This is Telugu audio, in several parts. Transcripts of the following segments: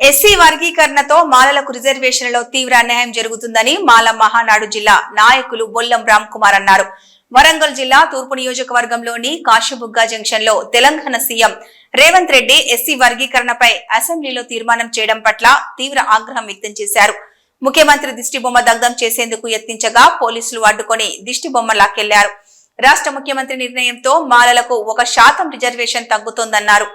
ఎస్సీ వర్గీకరణతో మాలలకు రిజర్వేషన్లలో తీవ్ర అన్యాయం జరుగుతుందని మాల మహానాడు జిల్లా నాయకులు బొల్లం రామ్ కుమార్ అన్నారు. వరంగల్ జిల్లా తూర్పు నియోజకవర్గంలోని కాశీబుగ్గ జంక్షన్ లో తెలంగాణ సీఎం రేవంత్ రెడ్డి ఎస్సీ వర్గీకరణపై అసెంబ్లీలో తీర్మానం చేయడం పట్ల తీవ్ర ఆగ్రహం వ్యక్తం చేశారు. ముఖ్యమంత్రి దిష్టిబొమ్మ దగ్ధం చేసేందుకు యత్నించగా పోలీసులు అడ్డుకొని దిష్టిబొమ్మ లాక్కెళ్లారు. రాష్ట్ర ముఖ్యమంత్రి నిర్ణయంతో మాలలకు 1% రిజర్వేషన్ తగ్గుతోందన్నారు.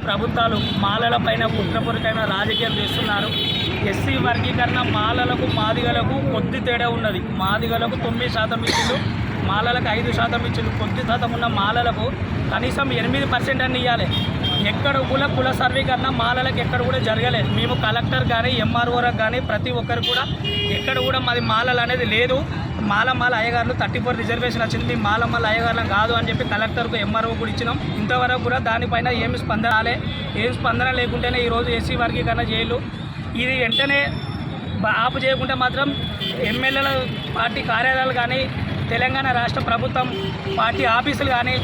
ప్రభుత్వాలు మాలల పైన కుట్రపూరితమైన రాజకీయం చేస్తున్నారు. ఎస్సీ వర్గీకరణ మాలలకు మాదిగలకు కొద్ది తేడా ఉన్నది. మాదిగలకు 9% ఇచ్చిండు, మాలలకు 5% ఇచ్చిండు. కొద్ది శాతం ఉన్న మాలలకు కనీసం 8% అని ఇవ్వాలి. ఎక్కడ కూడా కుల సర్వీకరణ మాలలకు ఎక్కడ కూడా జరగలేదు. మేము కలెక్టర్ కానీ ఎంఆర్ఓలకు కానీ ప్రతి ఒక్కరు కూడా ఎక్కడ కూడా మాది మాలలు అనేది లేదు. మాల అయ్యగారులు 34 రిజర్వేషన్ వచ్చింది, మాల అయ్యగారులం కాదు అని చెప్పి కలెక్టర్కు ఎంఆర్ఓ కూడా ఇచ్చినాం. ఇంతవరకు కూడా దానిపైన ఏమి స్పందన లేకుంటేనే ఈరోజు ఎస్సీ వర్గీకరణ జైలు. ఇది వెంటనే ఆపు చేయకుంటే మాత్రం ఎమ్మెల్యేల పార్టీ కార్యాలయాలు కానీ తెలంగాణ రాష్ట్ర ప్రభుత్వం పార్టీ ఆఫీసులు కానీ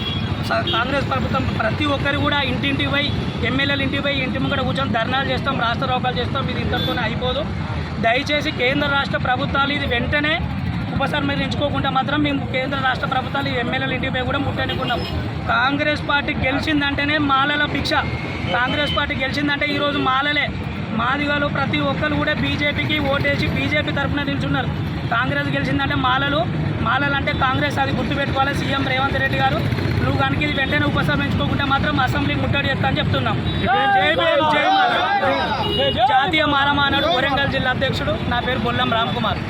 కాంగ్రెస్ ప్రభుత్వం ప్రతి ఒక్కరు కూడా ఇంటింటికి పోయి ఎమ్మెల్యేలు ఇంటికి పోయి ఇంటి ముంగట కూర్చొని ధర్నాలు చేస్తాం, రాస్తారోకాలు చేస్తాం. ఇది ఇంతటితోనే అయిపోదు. దయచేసి కేంద్ర రాష్ట్ర ప్రభుత్వాలు ఇది వెంటనే ఉపసంహరించుకోకుండా మాత్రం మేము కేంద్ర రాష్ట్ర ప్రభుత్వాలు ఎమ్మెల్యేల ఇంటిపై కూడా ముట్టనుకున్నాం. కాంగ్రెస్ పార్టీ గెలిచిందంటేనే మాలల భిక్ష. కాంగ్రెస్ పార్టీ గెలిచిందంటే ఈరోజు మాలలే మాదిగలు ప్రతి ఒక్కరు కూడా బీజేపీకి ఓటేసి బీజేపీ తరఫున నిల్చున్నారు. కాంగ్రెస్ గెలిచిందంటే మాలలు అంటే కాంగ్రెస్, అది గుర్తుపెట్టుకోవాలి. సీఎం రేవంత్ రెడ్డి గారు నువ్వు కనుక ఇది వెంటనే ఉపసంహరించుకోకుండా మాత్రం అసెంబ్లీ ముట్టడి చేస్తా అని చెప్తున్నాం. జై భీమ్, జై మాల. జాతీయ మాల మహానాడు వరంగల్ జిల్లా అధ్యక్షుడు. నా పేరు బొల్లం రామ్ కుమార్.